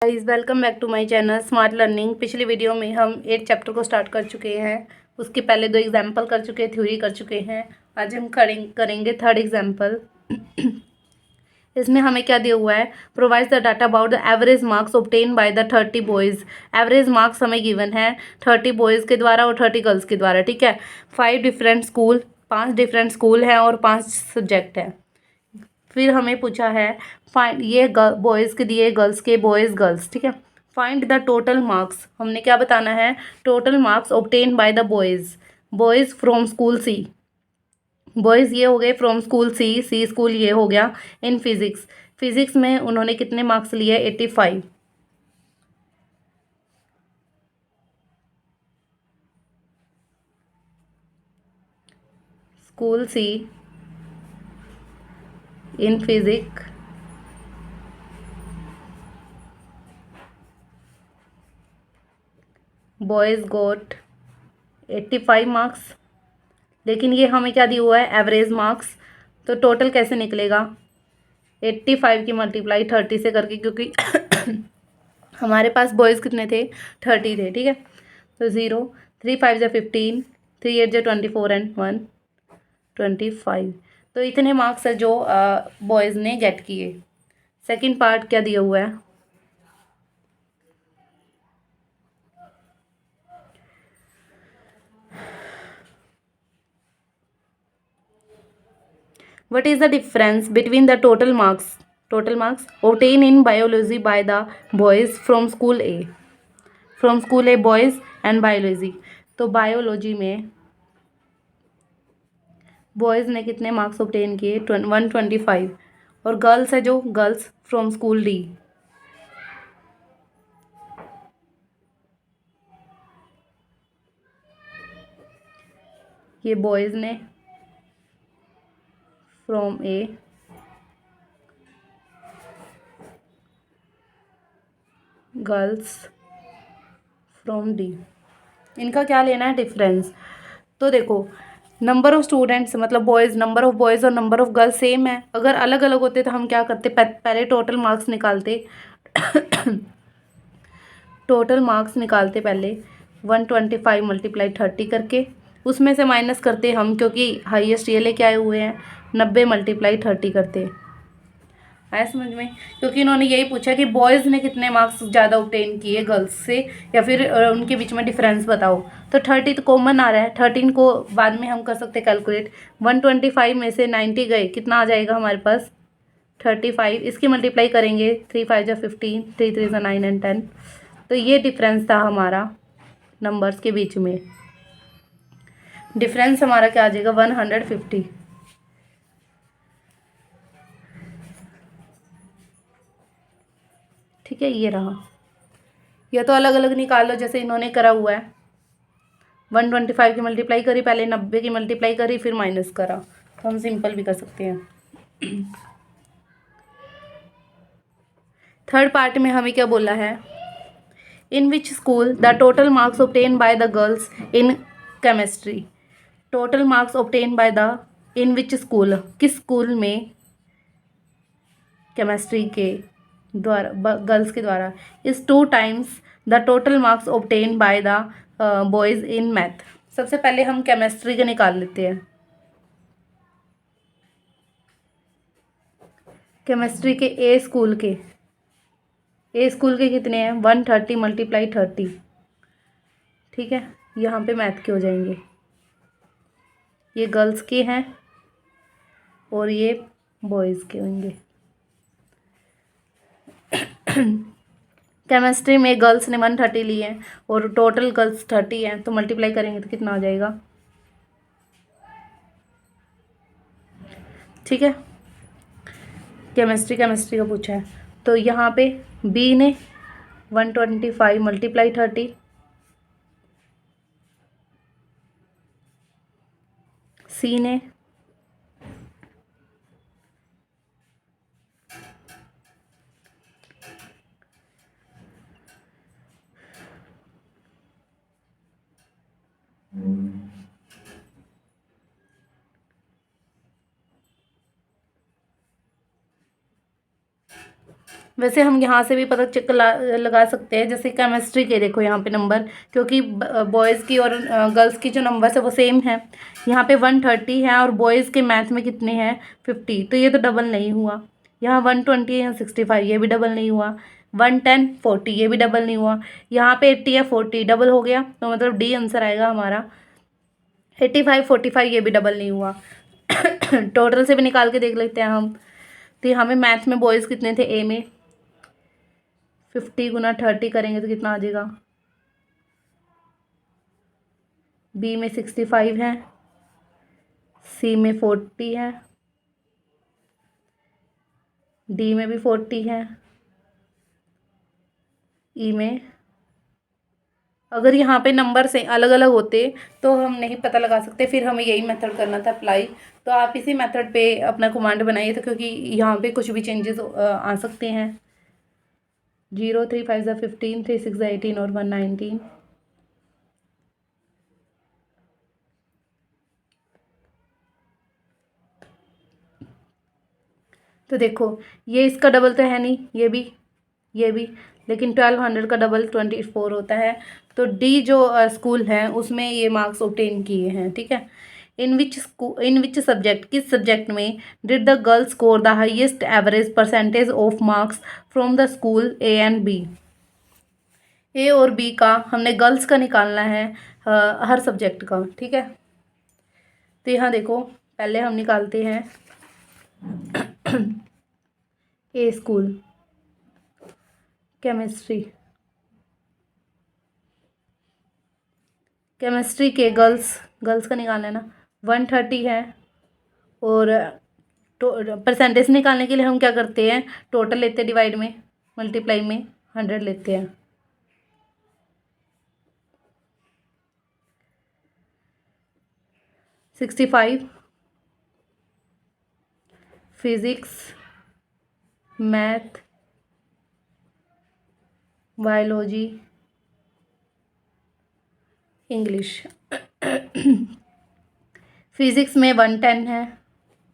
Guys welcome back to my channel smart learning. पिछली video में हम 8 चैप्टर को स्टार्ट कर चुके हैं। उसके पहले 2 एग्जाम्पल कर चुके हैं, थ्योरी कर चुके हैं। आज हम करेंगे थर्ड एग्जाम्पल। इसमें हमें क्या दिया हुआ है, provides the data about the average marks obtain by the 30 boys. Average marks हमें गिवन है 30 बॉयज़ के द्वारा और 30 गर्ल्स के द्वारा। ठीक है, 5 डिफरेंट स्कूल, 5 डिफरेंट स्कूल हैं और 5 सब्जेक्ट हैं। फिर हमें पूछा है फाइंड, ये बॉयज़ के दिए, गर्ल्स के, बॉयज़ गर्ल्स। ठीक है, फाइंड द टोटल मार्क्स, हमने क्या बताना है, total marks obtain by the boys. Boys from school C, boys ये हो गए from school C, C school ये हो गया। इन फिजिक्स, फिजिक्स में उन्होंने कितने मार्क्स लिए, 85। School C in physics boys got 85 marks. लेकिन ये हमें क्या दिया हुआ है, एवरेज मार्क्स। तो टोटल कैसे निकलेगा, 85 की मल्टीप्लाई 30 से करके, क्योंकि हमारे पास बॉयज़ कितने थे, 30 थे। ठीक है, तो 0, 3 5 जा 15, 3 8 जा 24 एंड 1 25। तो इतने मार्क्स है जो बॉयज़ ने गेट किए। सेकंड पार्ट क्या दिया हुआ है, what is the difference between the total marks obtained in biology by the boys from school A boys and biology। तो बायोलॉजी में बॉयज़ ने कितने मार्क्स ऑब्टेन किए, 125, और गर्ल्स है जो गर्ल्स फ्रॉम स्कूल डी, ये बॉयज़ ने from A, girls from D. इनका क्या लेना है, डिफरेंस। तो देखो, नंबर ऑफ स्टूडेंट्स मतलब बॉयज़, नंबर ऑफ बॉयज़ और नंबर ऑफ गर्ल्स सेम है। अगर अलग अलग होते तो हम क्या करते, पहले टोटल मार्क्स निकालते। टोटल मार्क्स निकालते पहले 125 मल्टीप्लाई 30 करके, उसमें से माइनस करते हम, क्योंकि हाईएस्ट ये लेके आए हुए हैं, 90 मल्टीप्लाई 30 करते। आया समझ में, क्योंकि इन्होंने यही पूछा कि बॉयज़ ने कितने मार्क्स ज़्यादा ऑब्टेन किए गर्ल्स से, या फिर उनके बीच में डिफरेंस बताओ। तो 30 तो कॉमन आ रहा है, 13 को बाद में हम कर सकते हैं कैलकुलेट। 125 में से 90 गए, कितना आ जाएगा हमारे पास, 35। इसकी मल्टीप्लाई करेंगे, 3 5 जा 15, 3 3 जा 9 एंड 10। तो ये डिफरेंस था हमारा नंबर्स के बीच में। डिफरेंस हमारा क्या आ जाएगा, 150। ठीक है, ये रहा। या तो अलग अलग निकाल लो जैसे इन्होंने करा हुआ है, 125 की मल्टीप्लाई करी पहले, 90 की मल्टीप्लाई करी, फिर माइनस करा। तो हम सिंपल भी कर सकते हैं। थर्ड पार्ट में हमें क्या बोला है, in which school the total marks obtain by the girls in chemistry. Total marks obtain by the, in which school, किस स्कूल में केमिस्ट्री के द्वारा, गर्ल्स के द्वारा, is 2 times the total marks obtain by the boys in math. सबसे पहले हम chemistry के निकाल लेते हैं। केमिस्ट्री के ए स्कूल के कितने हैं, 130 मल्टीप्लाई 30। ठीक है, यहाँ पे मैथ के हो जाएंगे, ये गर्ल्स के हैं और ये बॉयज़ के होंगे। केमिस्ट्री में गर्ल्स ने 130 लिए हैं और टोटल गर्ल्स 30 हैं, तो मल्टीप्लाई करेंगे तो कितना आ जाएगा। ठीक है, केमिस्ट्री का पूछा है, तो यहाँ पे बी ने 125 मल्टीप्लाई 30, सी ने वैसे हम यहाँ से भी पता चेक लगा सकते हैं, जैसे केमिस्ट्री के देखो यहाँ पे नंबर, क्योंकि बॉयज़ की और गर्ल्स की जो नंबर्स है वो सेम है। यहाँ पे 130 है और बॉयज़ के मैथ में कितने हैं 50, तो ये तो डबल नहीं हुआ। यहाँ 120 है, 65, ये भी डबल नहीं हुआ। 110 40, ये भी डबल नहीं हुआ। यहाँ पे 80 है, 40 डबल हो गया, तो मतलब डी आंसर आएगा हमारा। 85 45, ये भी डबल नहीं हुआ। टोटल से भी निकाल के देख लेते हैं हम। तो हमें मैथ में बॉयज़ कितने थे, ए में 50 गुना 30 करेंगे तो कितना आ जाएगा, बी में 65 है, सी में 40 है, डी में भी 40 है, ई में। अगर यहाँ पे नंबर से अलग अलग होते तो हम नहीं पता लगा सकते, फिर हमें यही मेथड करना था अप्लाई। तो आप इसी मेथड पे अपना कमांड बनाइए, तो क्योंकि यहाँ पे कुछ भी चेंजेस आ सकते हैं। 0 3 5 15, 3 6 18 और 119। तो देखो ये इसका डबल तो है नहीं, ये भी, लेकिन 1200 का डबल 24 होता है। तो डी जो स्कूल है उसमें ये मार्क्स ऑब्टेन किए हैं, ठीक है। इन विच सब्जेक्ट, किस सब्जेक्ट में did the girl score the highest average percentage of marks from the school A and B. A और बी का हमने गर्ल्स का निकालना है, हर सब्जेक्ट का, ठीक है। तो यहाँ देखो पहले हम निकालते हैं ए स्कूल केमिस्ट्री के गर्ल्स का निकालना है ना, 130 है। और परसेंटेज निकालने के लिए हम क्या करते हैं, टोटल लेते हैं डिवाइड में, मल्टीप्लाई में 100 लेते हैं। $65 physics, math, biology, English. Physics में 110 है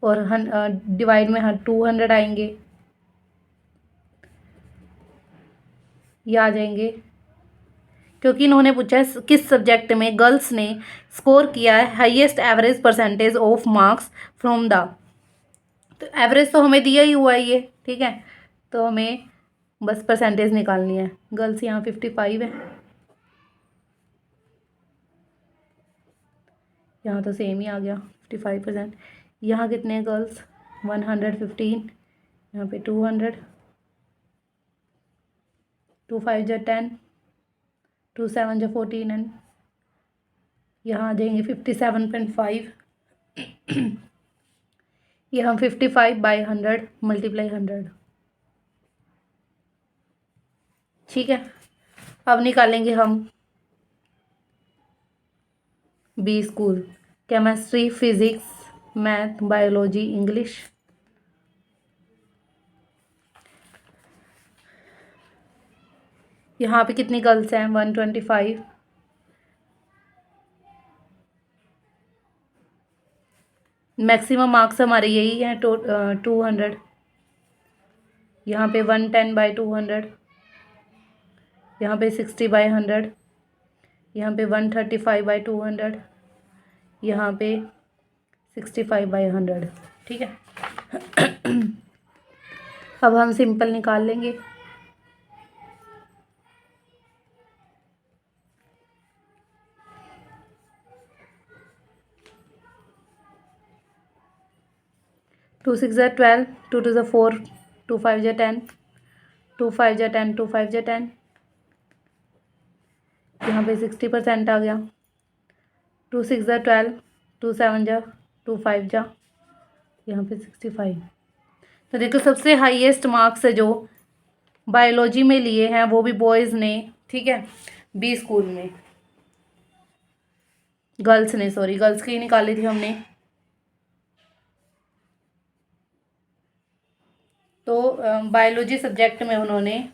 और डिवाइड में 200 आएंगे, ये आ जाएंगे, क्योंकि इन्होंने पूछा है किस सब्जेक्ट में गर्ल्स ने स्कोर किया है highest average percentage of marks from the. तो एवरेज तो हमें दिया ही हुआ है ये, ठीक है। तो हमें बस परसेंटेज निकालनी है। गर्ल्स यहाँ 55 है, यहाँ तो सेम ही आ गया 55%। यहाँ कितने हैं गर्ल्स, 115, यहाँ पे 200, 2 5 जा 10, 2 7 जा 14 एंड यहाँ आ जाएंगे 57.5। ये हम 55/100 मल्टीप्लाई 100, ठीक है। अब निकालेंगे हम B school, chemistry, physics, math, biology, English. यहाँ पे कितनी गर्ल्स हैं, 125। मैक्सिमम मार्क्स हमारे यही हैं, 200। यहाँ पे 110/200, यहाँ पे 60/100, यहाँ पे 135/200, यहाँ पे 65/100, ठीक है। अब हम सिंपल निकाल लेंगे। टू 6 जा 12, 2 2 जा 4, 2 5 जा 10, 2 5 जा 10, 2 5 जा 10, यहाँ पे 60% आ गया। 2 6 जा 12, 2 7 जा 2 5 जा, यहाँ पे 65। तो देखो सबसे हाईएस्ट मार्क्स है जो बायोलॉजी में लिए हैं वो भी बॉयज़ ने, ठीक है, बी स्कूल में। गर्ल्स ने, सॉरी, गर्ल्स की निकाली थी हमने। तो बायोलॉजी सब्जेक्ट में उन्होंने,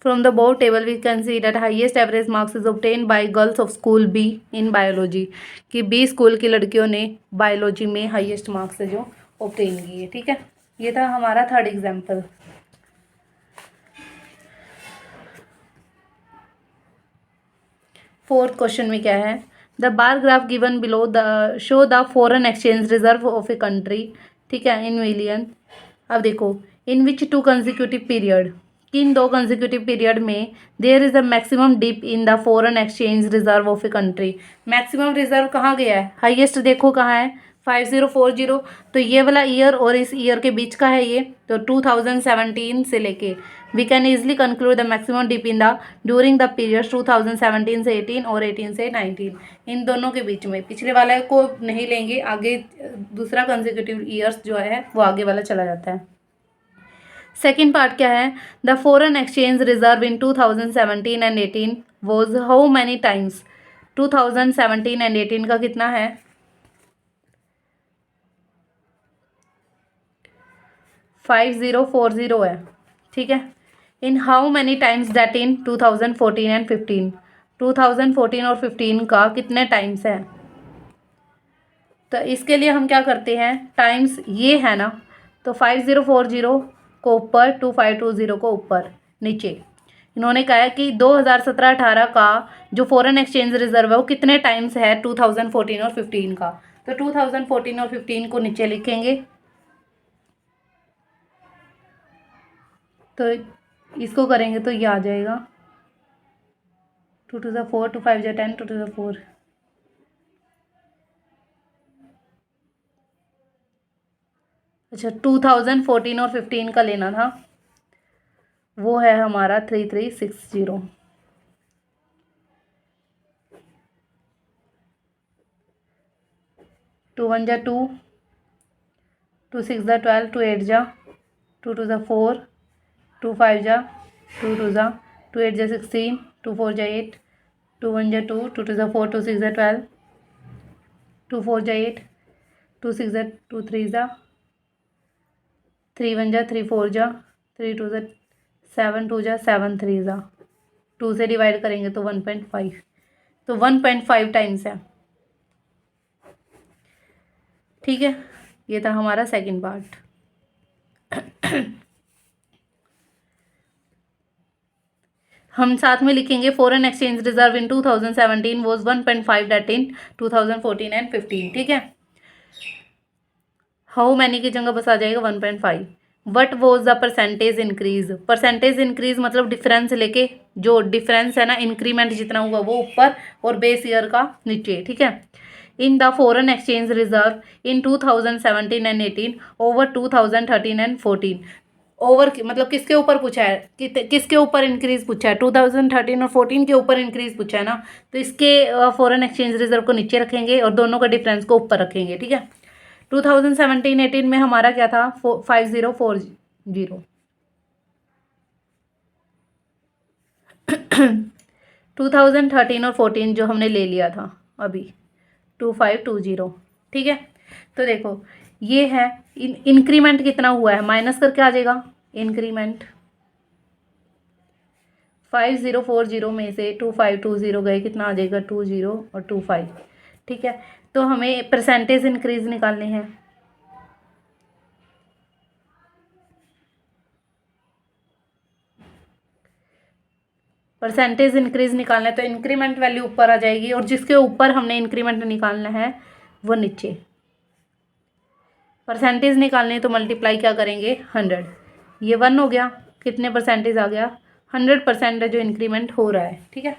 from the board table we can see that highest average marks is obtain by girls of school B in biology, कि बी स्कूल की लड़कियों ने बायोलॉजी में हाईएस्ट मार्क्स है जो ऑब्टेन किए, ठीक है। ये था हमारा थर्ड एग्जाम्पल। फोर्थ क्वेश्चन में क्या है, the bar graph given below the show the foreign exchange reserve of a country, ठीक है, इन मिलियन। अब देखो, in which two consecutive period, किन दो कंजिक्यूटिव पीरियड में there is a maximum dip in the foreign exchange reserve of a country. Maximum reserve कहाँ गया है, हाईएस्ट देखो कहाँ है, 5040। तो ये वाला ईयर और इस ईयर के बीच का है ये, तो 2017 से लेके we can easily conclude the maximum dip in the during the period 2017 से 18 और 18 से 19, इन दोनों के बीच में। पिछले वाले को नहीं लेंगे, आगे दूसरा कंसेक्यूटिव ईयर्स जो है वो आगे वाला चला जाता है। सेकेंड पार्ट क्या है, the foreign exchange reserve in 2017 and 18 was how many times. 2017 and 18 का कितना है, 5040 है, ठीक है। In how many times that in 2014 and 15, 2014 और 15 का कितने टाइम्स है। तो इसके लिए हम क्या करते हैं, टाइम्स ये है ना, तो 5040 को ऊपर, 2520 को ऊपर नीचे। इन्होंने कहा है कि 2017-18 का जो फॉरेन एक्सचेंज रिजर्व है वो कितने टाइम्स है 2014 और 15 का। तो 2014 और 15 को नीचे लिखेंगे, तो इसको करेंगे तो ये आ जाएगा 2 to the 4, 2 5 10, 2 to the 4। अच्छा, 2014 और 15 का लेना था, वो है हमारा 3360। 2 1 जा 2, 2 6 जा 12, 2 8 जा 2 2 जा 4, 2 5 जा 2 2 जा 2 8 जा 16, 2 4 जा 8, 2 1 जा 2, 2 2 जा 4, 2 6 जा 12, 2 4 जा 8, 2 6 जा 2 3 जा 3 1 जा 3 4 जा 3 2 जा 7 2 जा 7 3 जा 2 से डिवाइड करेंगे तो 1.5, तो 1.5 टाइम्स है, ठीक है। ये था हमारा सेकंड पार्ट। हम साथ में लिखेंगे foreign exchange reserve in 2017 was 1.5 डेट इन 2014 एंड 15, ठीक है। हाउ मैनी की जगह बस आ जाएगा 1.5। What was the percentage increase, percentage increase मतलब डिफरेंस लेके, जो डिफरेंस है ना, इंक्रीमेंट जितना हुआ वो ऊपर और बेस ईयर का नीचे, ठीक है। इन the foreign exchange reserve in 2017 and 18 over 2013 and 14। Over मतलब किसके ऊपर पूछा है, किसके ऊपर इंक्रीज पूछा है, 2013 और 14 के ऊपर इंक्रीज पूछा है ना, तो इसके फॉरेन एक्सचेंज रिजर्व को नीचे रखेंगे और दोनों का डिफरेंस को ऊपर रखेंगे, ठीक है। 2017-18 में हमारा क्या था, 5040। 2013 और 14 जो हमने ले लिया था अभी 2520, ठीक है। तो देखो ये है, इंक्रीमेंट कितना हुआ है माइनस करके आ जाएगा, इंक्रीमेंट 5040 में से 2520 गए, कितना आ जाएगा 20 और 25, ठीक है। तो हमें परसेंटेज इंक्रीज निकालने हैं, परसेंटेज इंक्रीज निकालना है तो इंक्रीमेंट वैल्यू ऊपर आ जाएगी और जिसके ऊपर हमने इंक्रीमेंट निकालना है वो नीचे। परसेंटेज निकालने तो मल्टीप्लाई क्या करेंगे 100, ये 1 हो गया, कितने परसेंटेज आ गया 100% है जो इंक्रीमेंट हो रहा है, ठीक है।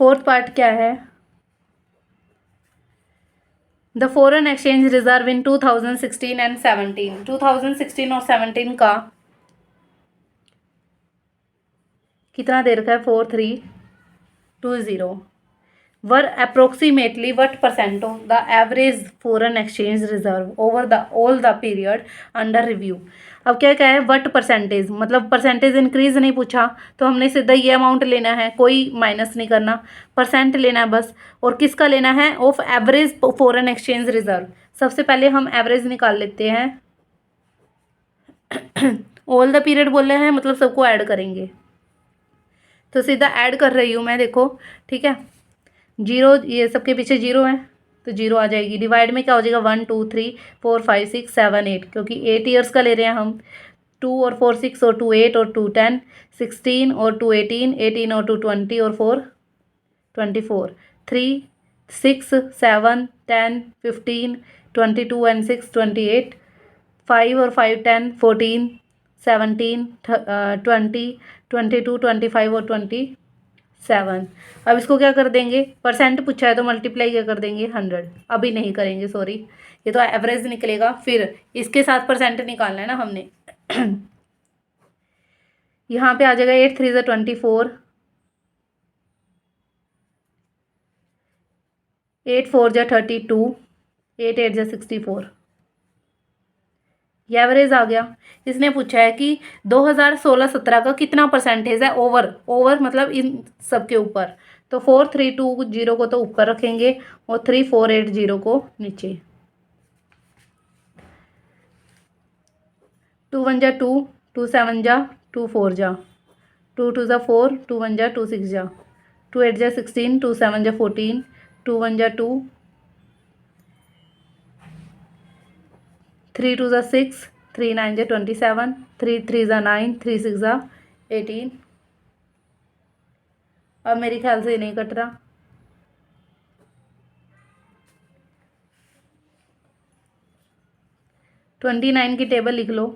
फोर्थ पार्ट क्या है, the foreign exchange reserve in 2016 and 17, 2016 और 17 का कितना दे रखा है 4320। Were approximately what percent of the average foreign exchange reserve over the all the period under review. अब क्या क्या है, वट परसेंटेज मतलब परसेंटेज इंक्रीज नहीं पूछा तो हमने सीधा ये अमाउंट लेना है, कोई माइनस नहीं करना, परसेंट लेना है बस। और किसका लेना है, of average foreign exchange reserve. सबसे पहले हम एवरेज निकाल लेते हैं। ऑल द पीरियड बोल रहे हैं मतलब सबको ऐड करेंगे, तो सीधा ऐड कर रही हूँ मैं, देखो ठीक है। जीरो, ये सबके पीछे जीरो है तो 0 आ जाएगी। डिवाइड में क्या हो जाएगा 1 2 3 4 5 6 7 8, क्योंकि 8 ईयर्स का ले रहे हैं हम। 2 और 4 6 और 2 8 और 2 10, 16 और 2 18, 18 और 2 20 और 4 24, 3 6 7 10 15 22 एंड 6 28, 5 और 5 10 14 17 20 22 25 और 27। अब इसको क्या कर देंगे, परसेंट पूछा है तो मल्टीप्लाई क्या कर देंगे 100। अभी नहीं करेंगे, सॉरी, ये तो एवरेज निकलेगा, फिर इसके साथ परसेंट निकालना है ना हमने। यहाँ पे आ जाएगा 8 3 24, 8 4 32, 8 8 64, ये एवरेज आ गया। इसने पूछा है कि 2016-17 का कितना परसेंटेज है ओवर, ओवर मतलब इन सब के ऊपर। तो 4320 को तो ऊपर रखेंगे और 3480 को नीचे। 2 1 जा 2, 2 7 जा 2 4 जा, 2 2 जा 4, 2 1 जा 2 6 जा, 2 8 जा 16, 2 7 जा 14, 2 1 जा 2, 3 2 जा 6, 3 9 जा 27, 3 3 जा 9, 3 6 जा 18। अब मेरे ख्याल से नहीं कट रहा। 29 की टेबल लिख लो।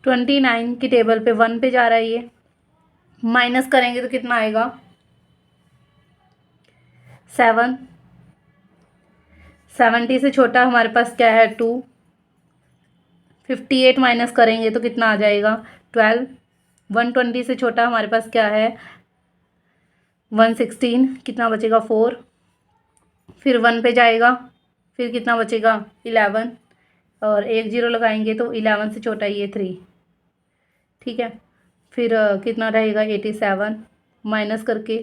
ट्वेंटी नाइन की टेबल पे 1 पे जा रहा है, ये माइनस करेंगे तो कितना आएगा 7। 70 से छोटा हमारे पास क्या है 2। 58 माइनस करेंगे तो कितना आ जाएगा 12। 120 से छोटा हमारे पास क्या है 116, कितना बचेगा 4। फिर 1 पे जाएगा, फिर कितना बचेगा 11, और 1 0 लगाएंगे तो 11 से छोटा ये 3, ठीक है। फिर कितना रहेगा 87 माइनस करके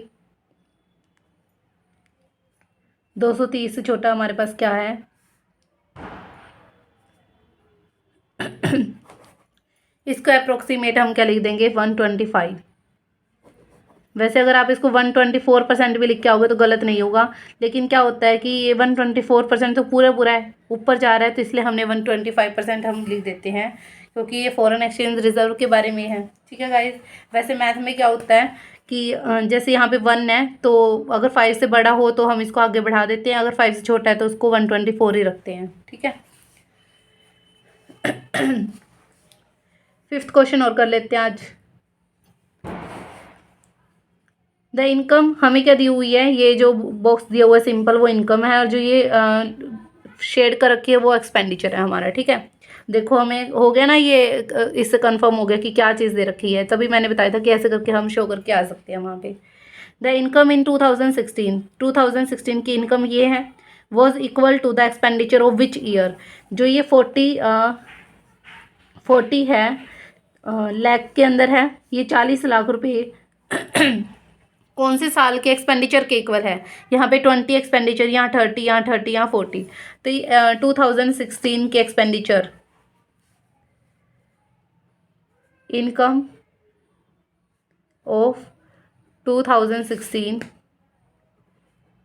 230 से छोटा हमारे पास क्या है इसको अप्रोक्सीमेट हम क्या लिख देंगे 125। वैसे अगर आप इसको 124% भी लिख के आओगे तो गलत नहीं होगा, लेकिन क्या होता है कि ये 124% तो पूरा पूरा है, ऊपर जा रहा है, तो इसलिए हमने 125% हम लिख देते हैं, क्योंकि ये फॉरेन एक्सचेंज रिजर्व के बारे में है, ठीक है गाइज। वैसे मैथ में क्या होता है कि जैसे यहाँ पे 1 है, तो अगर 5 से बड़ा हो तो हम इसको आगे बढ़ा देते हैं, अगर 5 से छोटा है तो उसको 124 ही रखते हैं, ठीक है। 5th क्वेश्चन और कर लेते हैं आज। द इनकम हमें क्या दी हुई है, ये जो बॉक्स दिया हुआ है सिंपल वो इनकम है, और जो ये शेड कर रखी है वो एक्सपेंडिचर है हमारा, ठीक है। देखो हमें हो गया ना, ये इससे कंफर्म हो गया कि क्या चीज़ दे रखी है, तभी मैंने बताया था कि ऐसे करके हम शो करके आ सकते हैं वहाँ पे। द इनकम इन 2016 की इनकम ये है, was equal to the expenditure of which year. जो ये 40 है लाख के अंदर है, ये 40 लाख रुपए कौन से साल के एक्सपेंडिचर के इक्वल है। यहाँ पे 20 एक्सपेंडिचर, यहाँ 30, यहाँ 30, यहाँ 40, तो ये 2016 के expenditure income of 2016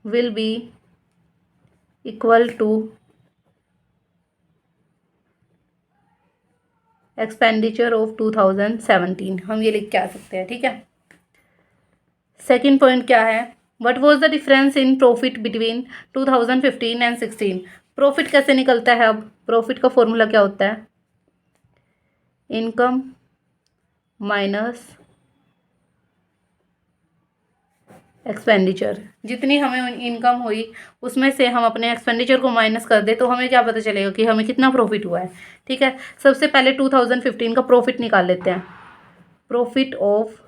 will be equal to expenditure of 2017, हम ये लिख के आ सकते हैं, ठीक है। सेकेंड पॉइंट क्या है, what was the difference in profit between 2015 and 16। Profit कैसे निकलता है, अब प्रॉफिट का फॉर्मूला क्या होता है, इनकम माइनस एक्सपेंडिचर। जितनी हमें इनकम हुई उसमें से हम अपने एक्सपेंडिचर को माइनस कर दे तो हमें क्या पता चलेगा कि हमें कितना प्रॉफिट हुआ है, ठीक है। सबसे पहले 2015 का प्रॉफिट निकाल लेते हैं। प्रॉफिट ऑफ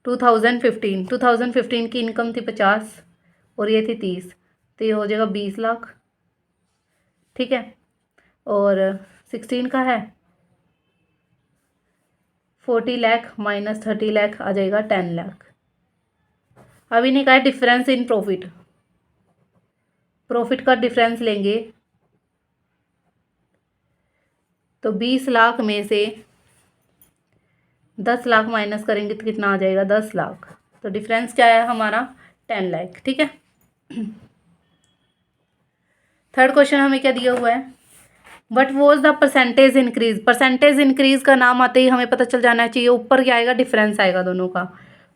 2015 की इनकम थी 50 और ये थी 30, तो ये हो जाएगा 20 लाख, ठीक है। और 16 का है, 40 लाख माइनस 30 लाख आ जाएगा 10 लाख। अभी नहीं कहा डिफरेंस इन प्रॉफिट, प्रॉफिट का डिफरेंस लेंगे तो 20 लाख में से 10 लाख माइनस करेंगे तो कितना आ जाएगा 10 लाख। तो डिफरेंस क्या है हमारा 10 लाख। ठीक है। थर्ड क्वेश्चन हमें क्या दिया हुआ है, what was the percentage increase. Percentage increase का नाम आते ही हमें पता चल जाना चाहिए ऊपर क्या आएगा, डिफरेंस आएगा दोनों का।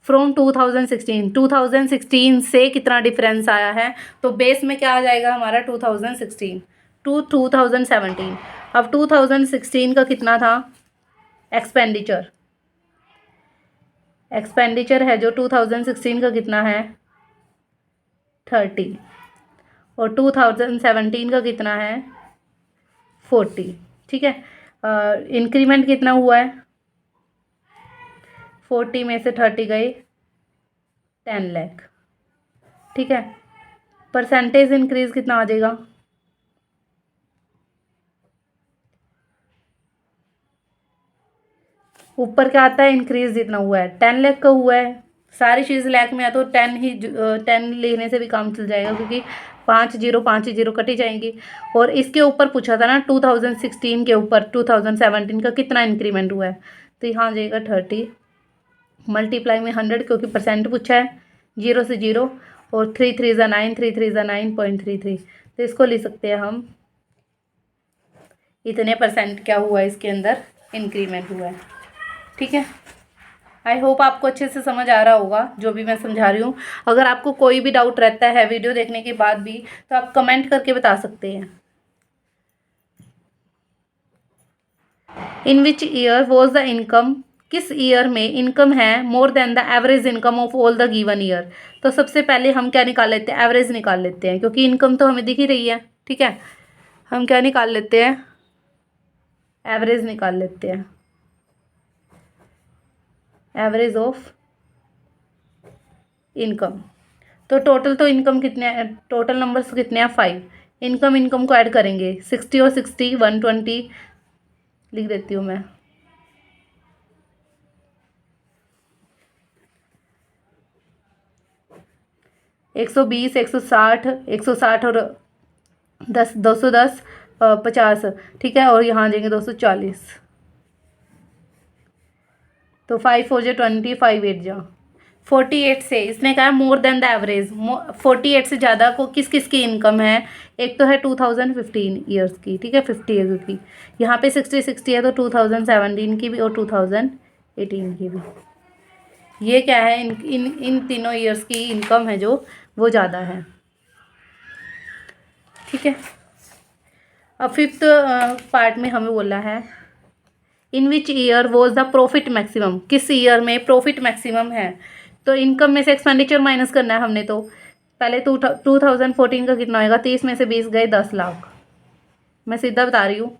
फ्रॉम 2016, 2016 से कितना डिफरेंस आया है, तो बेस में क्या आ जाएगा हमारा 2016 टू 2017। अब 2016 का कितना था एक्सपेंडिचर, एक्सपेंडिचर है जो 2016 का कितना है 30, और 2017 का कितना है 40। ठीक है। इंक्रीमेंट कितना हुआ है, 40 में से 30 गए 10 लाख। ठीक है। परसेंटेज इंक्रीज कितना आ जाएगा, ऊपर क्या आता है इंक्रीज जितना हुआ है 10 लाख का हुआ है, सारी चीज़ लाख में है तो 10 लेने से भी काम चल जाएगा क्योंकि 5 जीरो कटी जाएंगी। और इसके ऊपर पूछा था ना 2016 के ऊपर 2017 का कितना इंक्रीमेंट हुआ है, तो यहाँ आ जाएगा 30 मल्टीप्लाई में 100 क्योंकि परसेंट पूछा है, 0 से 0 और 3 3 ज़ा 9, 3 3 ज़ा 9.33। तो इसको लिख सकते हैं हम इतने परसेंट क्या हुआ है इसके अंदर इंक्रीमेंट हुआ है। ठीक है। आई होप आपको अच्छे से समझ आ रहा होगा जो भी मैं समझा रही हूँ। अगर आपको कोई भी डाउट रहता है वीडियो देखने के बाद भी तो आप कमेंट करके बता सकते हैं। In which year was the income, किस ईयर में इनकम है more than the average income of all the given year. तो सबसे पहले हम क्या निकाल लेते हैं, एवरेज निकाल लेते हैं क्योंकि इनकम तो हमें दिख ही रही है। ठीक है। हम क्या निकाल लेते हैं, एवरेज निकाल लेते हैं, एवरेज ऑफ इनकम। तो टोटल तो इनकम कितने, टोटल नंबर्स कितने हैं 5। इनकम को ऐड करेंगे 60 और 60 120 लिख देती हूँ मैं। एक 120 160 160 और 10 210 50। ठीक है। और यहाँ आ जाएंगे 240। तो 5 4 20 5 8 जा 48 से इसने कहा मोर देन द एवरेज, 48 से ज़्यादा को किस किस की इनकम है। एक तो है 2015 ईयर्स की। ठीक है। 50 है क्योंकि यहाँ पे 60 है तो 2017 की भी और 2018 की भी। ये क्या है इन तीनों ईयर्स की इनकम है जो वो ज़्यादा है। ठीक है। अब फिफ्थ पार्ट में हमें बोला है in which year was the profit maximum, किस ईयर में प्रॉफिट मैक्सिमम है। तो इनकम में से एक्सपेंडिचर माइनस करना है हमने। तो पहले 2014 का कितना होएगा, 30 में से 20 गए 10 लाख। मैं सीधा बता रही हूँ।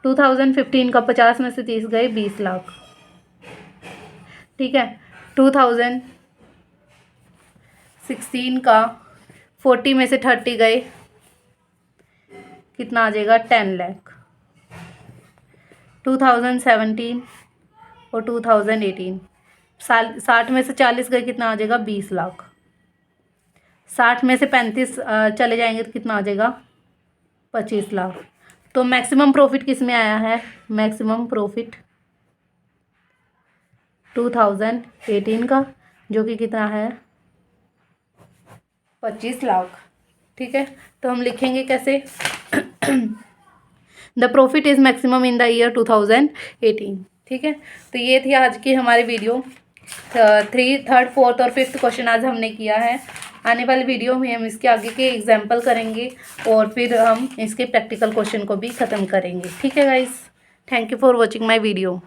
2015 का 50 में से 30 गए 20 लाख। ठीक है। 2016 का 40 में से 30 गए कितना आ जाएगा 10 लाख। 2017 और 2018 60 में से 40 गए कितना आ जाएगा 20 लाख। 60 में से 35 चले जाएंगे तो कितना आ जाएगा 25 लाख। तो मैक्सिमम प्रॉफिट किस में आया है, मैक्सिमम प्रॉफिट 2018 का जो कि कितना है 25 लाख। ठीक है। तो हम लिखेंगे कैसे the profit is maximum in the year 2018। ठीक है। तो ये थी आज की हमारी वीडियो। थर्ड फोर्थ और फिफ्थ क्वेश्चन आज हमने किया है। आने वाले वीडियो में हम इसके आगे के एग्जाम्पल करेंगे और फिर हम इसके प्रैक्टिकल क्वेश्चन को भी ख़त्म करेंगे। ठीक है guys, thank you for watching my video.